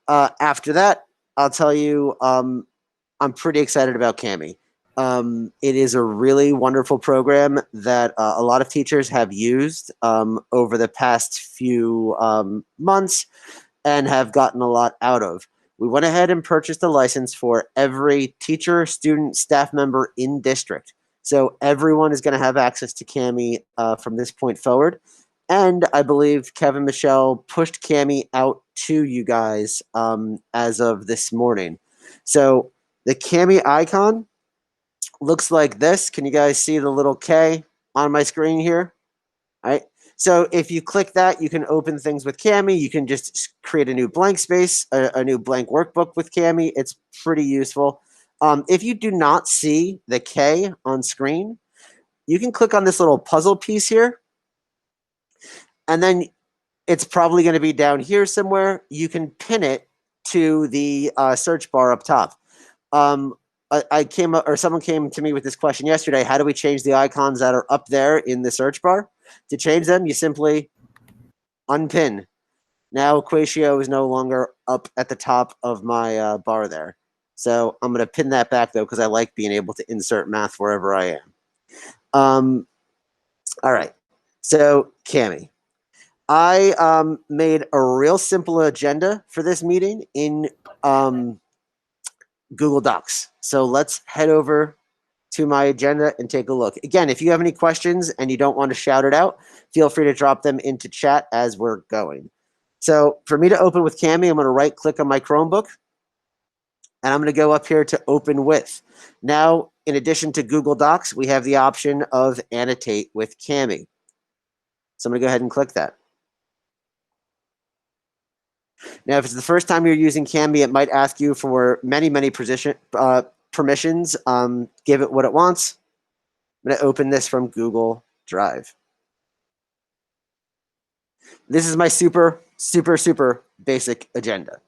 After that, I'll tell you, I'm pretty excited about Cami. It is a really wonderful program that a lot of teachers have used over the past few months and have gotten a lot out of. We went ahead and purchased a license for every teacher, student, staff member in district. So everyone is going to have access to Cami from this point forward. And I believe Kevin Michelle pushed Cami out to you guys as of this morning. So the Cami icon looks like this. Can you guys see the little K on my screen here? All right. So if you click that, you can open things with Cami. You can just create a new blank space, a new blank workbook with Cami. It's pretty useful. If you do not see the K on screen, you can click on this little puzzle piece here. And then it's probably going to be down here somewhere. You can pin it to the search bar up top. Someone came to me with this question yesterday. How do we change the icons that are up there in the search bar? To change them, you simply unpin. Now Quatio is no longer up at the top of my bar there. So I'm going to pin that back though, because I like being able to insert math wherever I am. All right. So Cami, I made a real simple agenda for this meeting in Google Docs. So let's head over to my agenda and take a look. Again, if you have any questions and you don't want to shout it out, feel free to drop them into chat as we're going. So for me to open with Cami, I'm going to right click on my Chromebook and I'm going to go up here to open with. Now, in addition to Google Docs, we have the option of annotate with Cami. So I'm going to go ahead and click that. Now, if it's the first time you're using Cami, it might ask you for many permissions. Give it what it wants. I'm going to open this from Google Drive. This is my super basic agenda.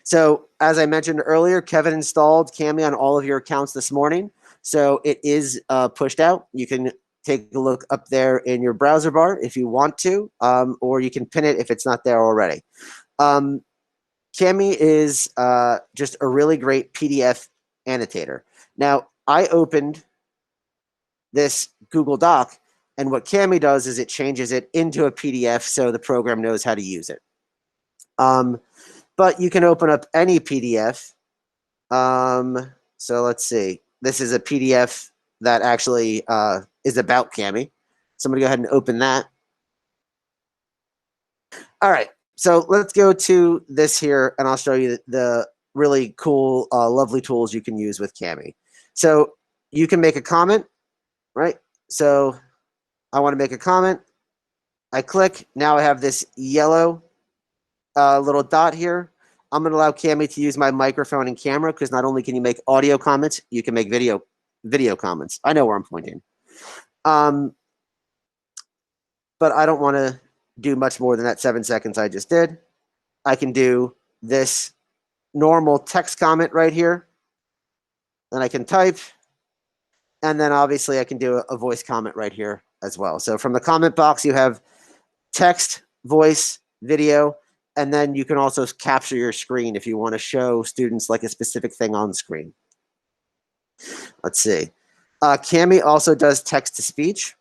So as I mentioned earlier, Kevin installed Cami on all of your accounts this morning. So it is pushed out. You can take a look up there in your browser bar if you want to, or you can pin it if it's not there already. Cami is just a really great PDF annotator. Now, I opened this Google Doc, and what Cami does is it changes it into a PDF so the program knows how to use it. But you can open up any PDF. So let's see. This is a PDF that actually is about Cami. So I'm going to go ahead and open that. All right. So let's go to this here, and I'll show you the really cool, lovely tools you can use with Cami. So you can make a comment, right? So I want to make a comment. I click. Now I have this yellow little dot here. I'm going to allow Cami to use my microphone and camera because not only can you make audio comments, you can make video comments. I know where I'm pointing. But I don't want to do much more than that 7 seconds I just did. I can do this normal text comment right here. Then I can type. And then obviously I can do a voice comment right here as well. So from the comment box, you have text, voice, video, and then you can also capture your screen if you want to show students like a specific thing on screen. Let's see. Cami also does text to speech.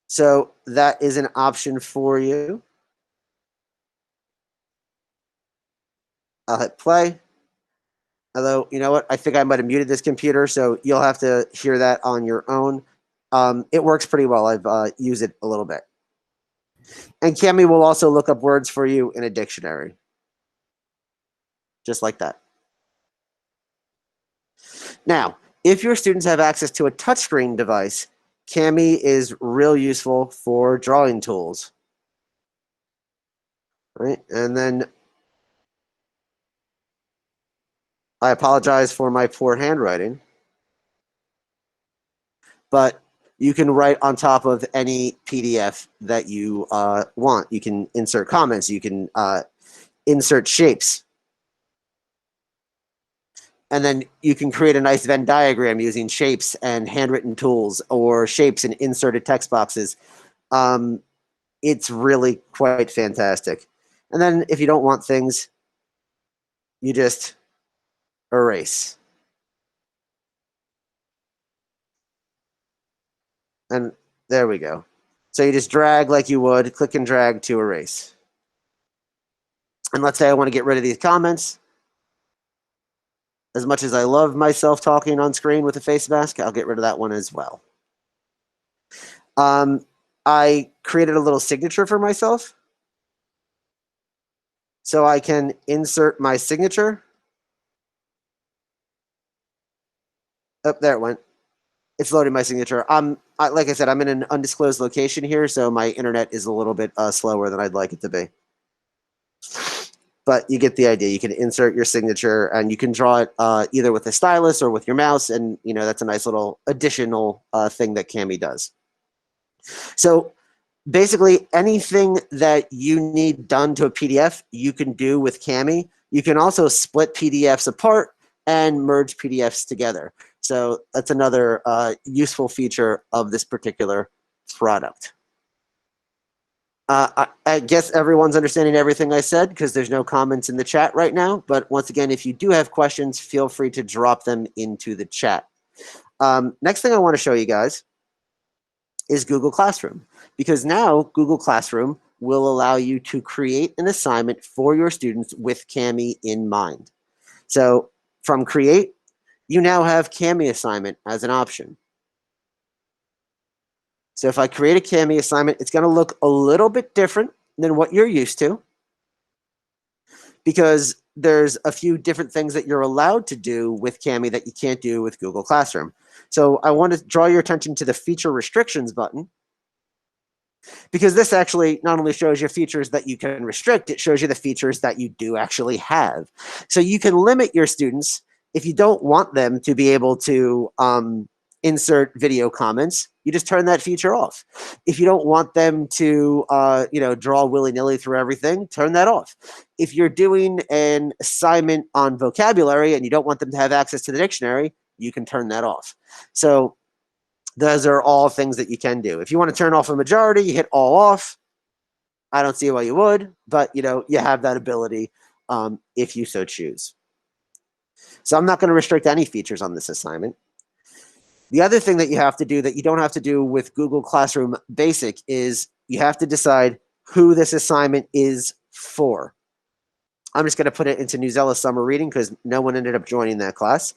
So that is an option for you. I'll hit play. Although, you know what? I think I might have muted this computer, so you'll have to hear that on your own. It works pretty well. I've used it a little bit. And Cami will also look up words for you in a dictionary. Just like that. Now, if your students have access to a touchscreen device, Cami is real useful for drawing tools. Right? And then I apologize for my poor handwriting, but you can write on top of any PDF that you want. You can insert comments. You can insert shapes. And then you can create a nice Venn diagram using shapes and handwritten tools or shapes and inserted text boxes. It's really quite fantastic. And then if you don't want things, you just erase. And there we go. So you just drag like you would, click and drag to erase. And let's say I want to get rid of these comments. As much as I love myself talking on screen with a face mask, I'll get rid of that one as well. I created a little signature for myself. So I can insert my signature. Oh, there it went. It's loading my signature. Like I said, I'm in an undisclosed location here, so my internet is a little bit slower than I'd like it to be. But you get the idea. You can insert your signature, and you can draw it either with a stylus or with your mouse, and that's a nice little additional thing that Cami does. So basically, anything that you need done to a PDF, you can do with Cami. You can also split PDFs apart and merge PDFs together. So that's another useful feature of this particular product. I guess everyone's understanding everything I said because there's no comments in the chat right now. But once again, if you do have questions, feel free to drop them into the chat. Next thing I want to show you guys is Google Classroom, because now Google Classroom will allow you to create an assignment for your students with Cami in mind. So from Create, you now have Cami assignment as an option. So if I create a Cami assignment, it's going to look a little bit different than what you're used to, because there's a few different things that you're allowed to do with Cami that you can't do with Google Classroom. So I want to draw your attention to the feature restrictions button, because this actually not only shows you features that you can restrict, it shows you the features that you do actually have. So you can limit your students if you don't want them to be able to insert video comments. You just turn that feature off. If you don't want them to, draw willy-nilly through everything, turn that off. If you're doing an assignment on vocabulary and you don't want them to have access to the dictionary, you can turn that off. So those are all things that you can do. If you want to turn off a majority, you hit all off. I don't see why you would, but you have that ability if you so choose. So I'm not going to restrict any features on this assignment. The other thing that you have to do that you don't have to do with Google Classroom Basic is you have to decide who this assignment is for. I'm just going to put it into Newsella Summer Reading because no one ended up joining that class.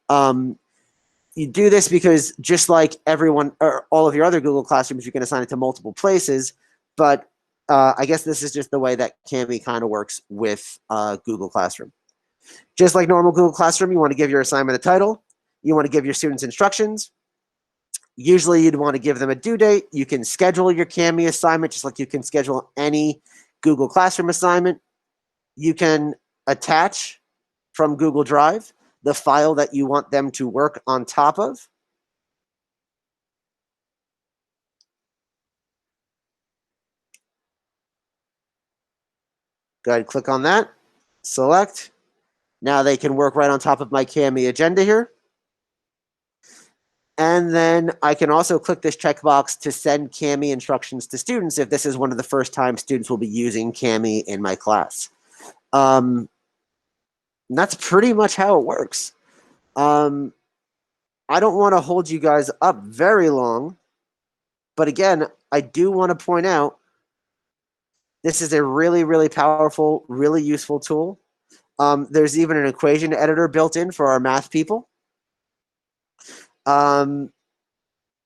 You do this because just like everyone or all of your other Google Classrooms, you can assign it to multiple places. But I guess this is just the way that Cami kind of works with Google Classroom. Just like normal Google Classroom, you want to give your assignment a title. You want to give your students instructions. Usually you'd want to give them a due date. You can schedule your Cami assignment just like you can schedule any Google Classroom assignment. You can attach from Google Drive the file that you want them to work on top of. Go ahead and click on that. Select. Now they can work right on top of my Cami agenda here. And then I can also click this checkbox to send Cami instructions to students if this is one of the first time students will be using Cami in my class. That's pretty much how it works. I don't want to hold you guys up very long, but again, I do want to point out this is a really, really powerful, really useful tool. There's even an equation editor built in for our math people. And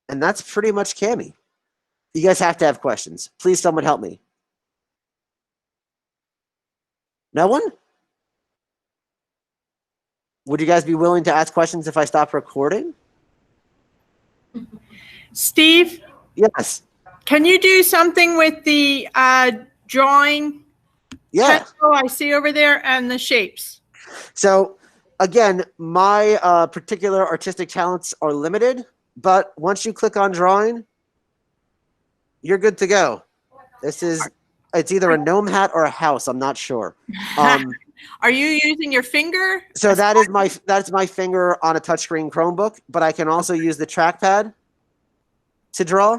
that's pretty much Cami. You guys have to have questions. Please, someone help me. No one? Would you guys be willing to ask questions if I stop recording? Steve? Yes. Can you do something with the drawing pencil I see over there and the shapes? So again, my particular artistic talents are limited, but once you click on drawing, you're good to go. It's either a gnome hat or a house. I'm not sure. Are you using your finger? So that's my finger on a touchscreen Chromebook, but I can also use the trackpad to draw.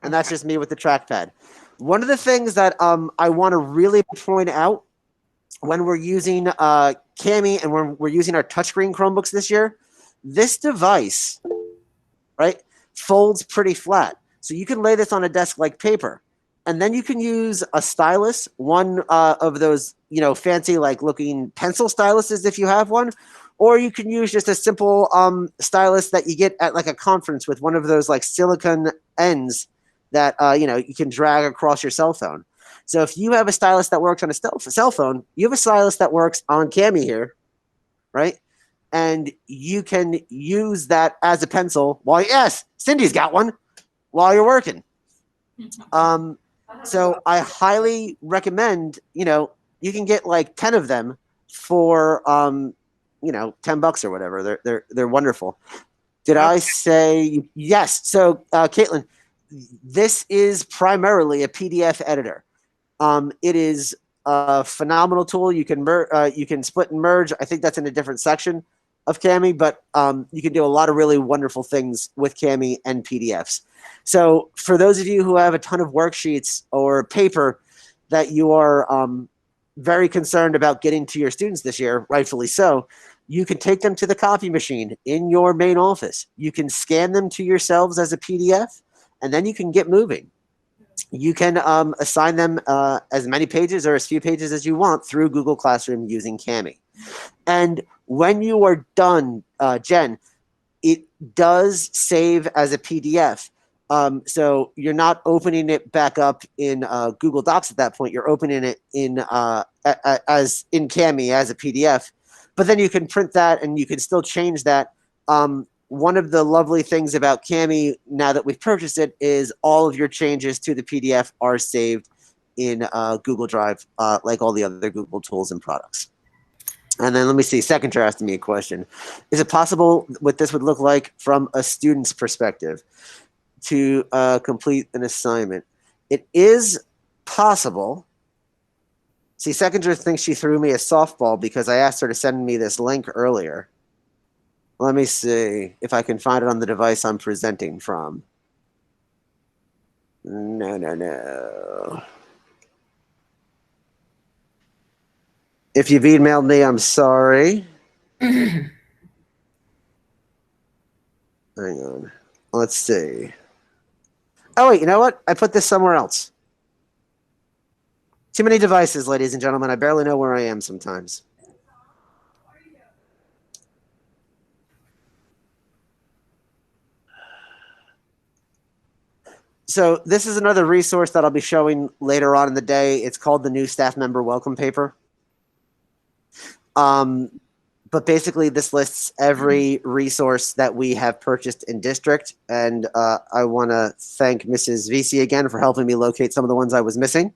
And that's just me with the trackpad. One of the things that I want to really point out when we're using Cami and when we're using our touchscreen Chromebooks this year, this device, right, folds pretty flat. So you can lay this on a desk like paper. And then you can use a stylus, one of those, fancy like looking pencil styluses if you have one, or you can use just a simple stylus that you get at like a conference with one of those like silicone ends that you can drag across your cell phone. So if you have a stylus that works on a cell phone, you have a stylus that works on Cami here, right? And you can use that as a pencil yes, Cindy's got one while you're working. So I highly recommend, you can get like 10 of them for, $10 or whatever. They're wonderful. Did I say yes? So, Caitlin, this is primarily a PDF editor. It is a phenomenal tool. You can split and merge. I think that's in a different section of Cami, but you can do a lot of really wonderful things with Cami and PDFs. So for those of you who have a ton of worksheets or paper that you are very concerned about getting to your students this year, rightfully so, you can take them to the copy machine in your main office. You can scan them to yourselves as a PDF, and then you can get moving. You can assign them as many pages or as few pages as you want through Google Classroom using Cami. And when you are done, Jen, it does save as a PDF. So you're not opening it back up in Google Docs at that point. You're opening it in as in Cami as a PDF. But then you can print that and you can still change that. One of the lovely things about Cami now that we've purchased it is all of your changes to the PDF are saved in Google Drive, like all the other Google tools and products. And then let me see, Seconder asking me a question. Is it possible what this would look like from a student's perspective to complete an assignment? It is possible. See, Seconder thinks she threw me a softball because I asked her to send me this link earlier. Let me see if I can find it on the device I'm presenting from. No. If you've emailed me, I'm sorry. Hang on. Let's see. Oh, wait, you know what? I put this somewhere else. Too many devices, ladies and gentlemen. I barely know where I am sometimes. So this is another resource that I'll be showing later on in the day. It's called the New Staff Member Welcome Paper. But basically this lists every resource that we have purchased in district. And I want to thank Mrs. Vesey again for helping me locate some of the ones I was missing.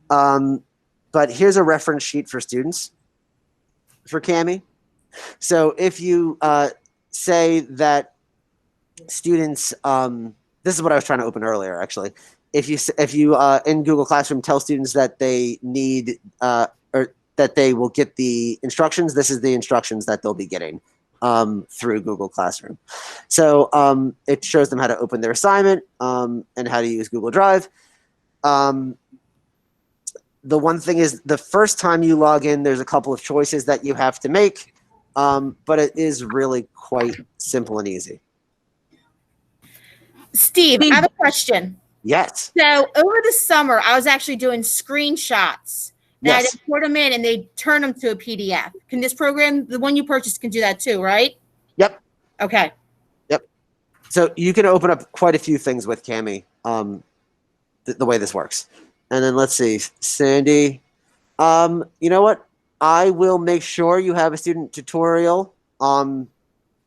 But here's a reference sheet for students for Cami. So if you say that students, this is what I was trying to open earlier, actually. If you in Google Classroom tell students that they need or that they will get the instructions, this is the instructions that they'll be getting through Google Classroom. So it shows them how to open their assignment and how to use Google Drive. The one thing is the first time you log in, there's a couple of choices that you have to make, but it is really quite simple and easy. Steve, I have a question. Yes. So over the summer, I was actually doing screenshots. And yes. I just put them in and they turn them to a PDF. Can this program, the one you purchased, can do that too, right? Yep. Okay. Yep. So you can open up quite a few things with Cami, the way this works. And then let's see, Sandy. You know what? I will make sure you have a student tutorial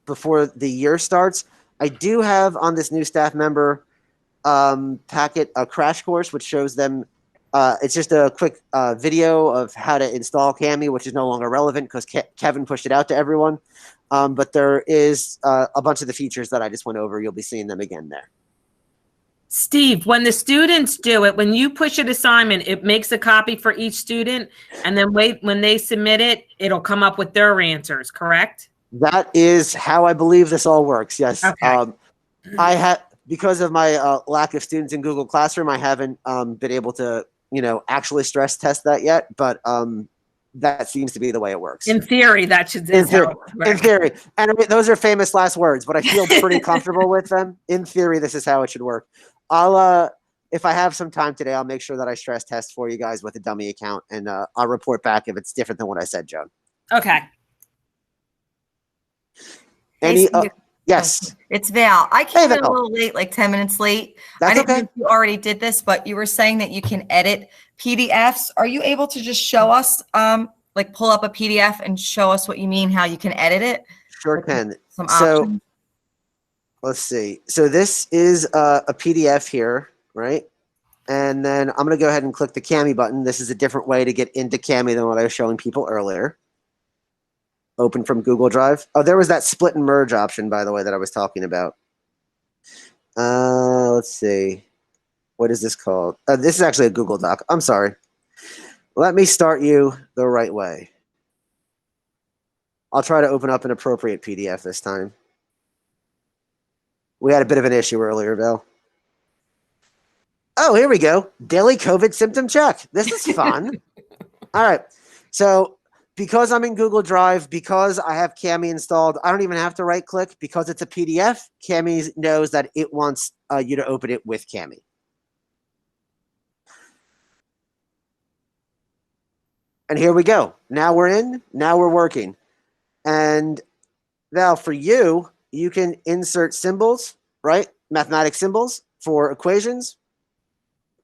before the year starts. I do have on this new staff member packet a crash course which shows them. It's just a quick video of how to install Cami, which is no longer relevant because Kevin pushed it out to everyone. But there is a bunch of the features that I just went over. You'll be seeing them again there. Steve, when the students do it, when you push an assignment, it makes a copy for each student, and then when they submit it, it'll come up with their answers, correct? That is how I believe this all works. Yes. Okay. because of my lack of students in Google Classroom, I haven't been able to, actually stress test that yet. But that seems to be the way it works. In theory, that should in theory. And those are famous last words, but I feel pretty comfortable with them. In theory, this is how it should work. I'll if I have some time today, I'll make sure that I stress test for you guys with a dummy account, and I'll report back if it's different than what I said, Joan. Okay. Any? Yes. It's Val. I came in a little late, like 10 minutes late. That's I didn't okay. know if you already did this, but you were saying that you can edit PDFs. Are you able to just show us, like pull up a PDF and show us what you mean, how you can edit it? Sure can. Some options. Let's see. So this is a PDF here, right? And then I'm going to go ahead and click the Cami button. This is a different way to get into Cami than what I was showing people earlier. Open from Google Drive. Oh, there was that split and merge option, by the way, that I was talking about. Let's see. What is this called? This is actually a Google Doc. I'm sorry. Let me start you the right way. I'll try to open up an appropriate PDF this time. We had a bit of an issue earlier, Bill. Oh, here we go. Daily COVID symptom check. This is fun. All right. So because I'm in Google Drive, because I have Cami installed, I don't even have to right click because it's a PDF. Cami knows that it wants you to open it with Cami. And here we go. Now we're in. Now we're working. And now for you, you can insert symbols, right? Mathematic symbols for equations.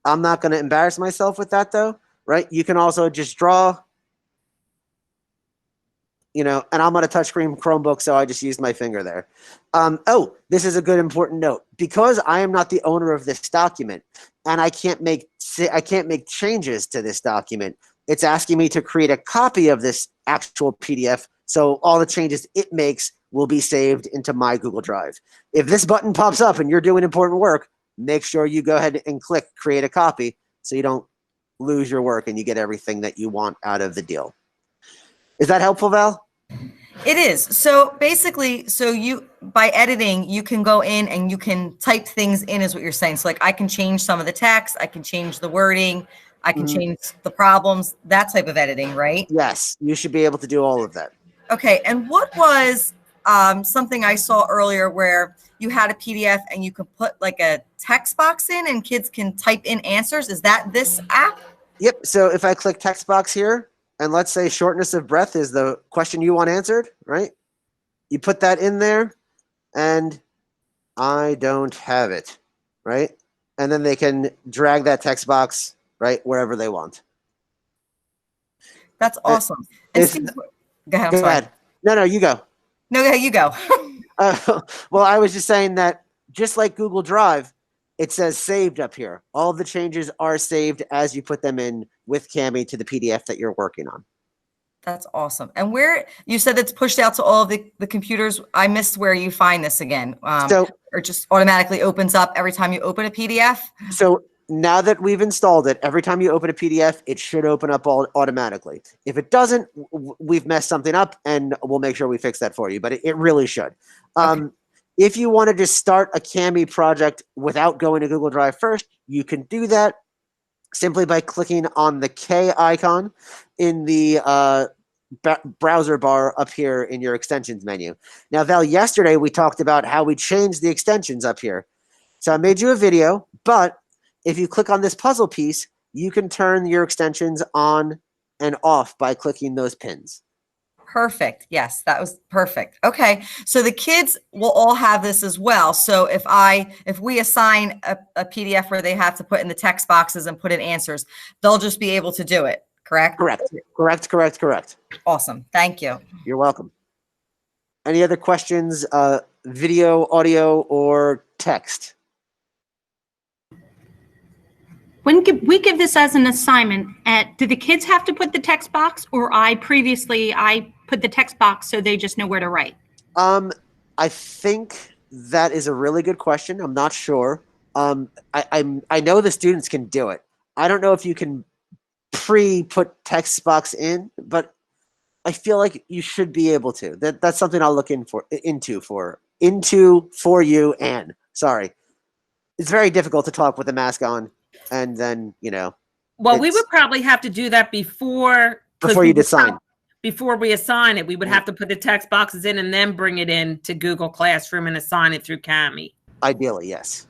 I'm not going to embarrass myself with that though, right? You can also just draw, and I'm on a touchscreen Chromebook, so I just used my finger there. Oh, this is a good important note. Because I am not the owner of this document, and I can't make changes to this document, it's asking me to create a copy of this actual PDF, so all the changes it makes will be saved into my Google Drive. If this button pops up and you're doing important work, make sure you go ahead and click create a copy so you don't lose your work and you get everything that you want out of the deal. Is that helpful, Val? It is. So basically, by editing, you can go in and you can type things in, is what you're saying. So like I can change some of the text, I can change the wording, I can change the problems, that type of editing, right? Yes, you should be able to do all of that. Okay. And what was something I saw earlier where you had a PDF and you could put like a text box in and kids can type in answers? Is that this app? Yep. So if I click text box here, and let's say shortness of breath is the question you want answered, right? You put that in there, and I don't have it, right? And then they can drag that text box right wherever they want. That's awesome. And Steve, go ahead. I'm sorry. Ahead. No, you go. No, yeah, you go. Well, I was just saying that just like Google Drive, it says saved up here. All the changes are saved as you put them in with Cami to the PDF that you're working on. That's awesome. And where you said it's pushed out to all of the computers, I missed where you find this again. Or just automatically opens up every time you open a PDF? So now that we've installed it, every time you open a PDF, it should open up automatically. If it doesn't, we've messed something up and we'll make sure we fix that for you, but it really should. Okay. If you want to just start a Cami project without going to Google Drive first, you can do that simply by clicking on the K icon in the browser bar up here in your extensions menu. Now, Val, yesterday we talked about how we changed the extensions up here. So I made you a video, but if you click on this puzzle piece, you can turn your extensions on and off by clicking those pins. Perfect. Yes, that was perfect. Okay. So the kids will all have this as well. So if we assign a PDF where they have to put in the text boxes and put in answers, they'll just be able to do it. Correct? Correct. Awesome. Thank you. You're welcome. Any other questions, video, audio, or text? When we give this as an assignment, do the kids have to put the text box, or I put the text box so they just know where to write? I think that is a really good question. I'm not sure. I know the students can do it. I don't know if you can put text box in, but I feel like you should be able to. That's something I'll look into for you, Anne. Sorry. it's very difficult to talk with a mask on, and then Well, we would probably have to do that before you assign. Before we assign it, we would have to put the text boxes in and then bring it in to Google Classroom and assign it through Cami. Ideally, yes.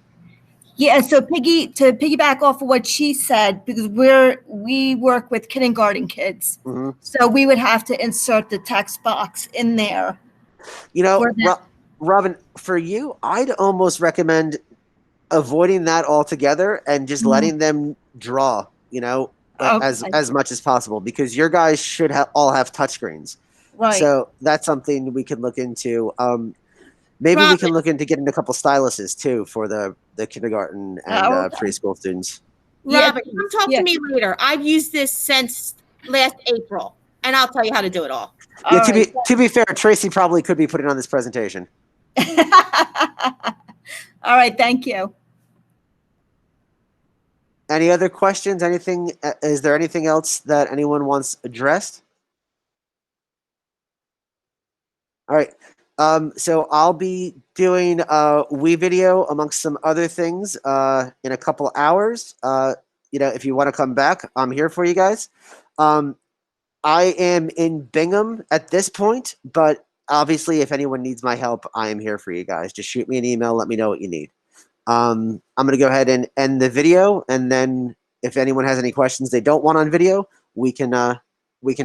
Yeah, so to piggyback off of what she said, because we work with kindergarten kids, so we would have to insert the text box in there. Robin, for you, I'd almost recommend avoiding that altogether and just letting them draw, as much as possible, because your guys should all have touchscreens. Right. So that's something we can look into. Maybe we can look into getting a couple styluses too for the kindergarten and preschool students. Robin, come talk to me later. I've used this since last April, and I'll tell you how to do it all. Yeah, to be fair, Tracy probably could be putting on this presentation. All right, thank you. Any other questions? Anything? Is there anything else that anyone wants addressed? All right. So I'll be doing a video amongst some other things in a couple hours. If you want to come back, I'm here for you guys. I am in Bingham at this point, but obviously if anyone needs my help, I am here for you guys. Just shoot me an email. Let me know what you need. I'm going to go ahead and end the video, and then if anyone has any questions they don't want on video, we can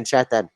chat then.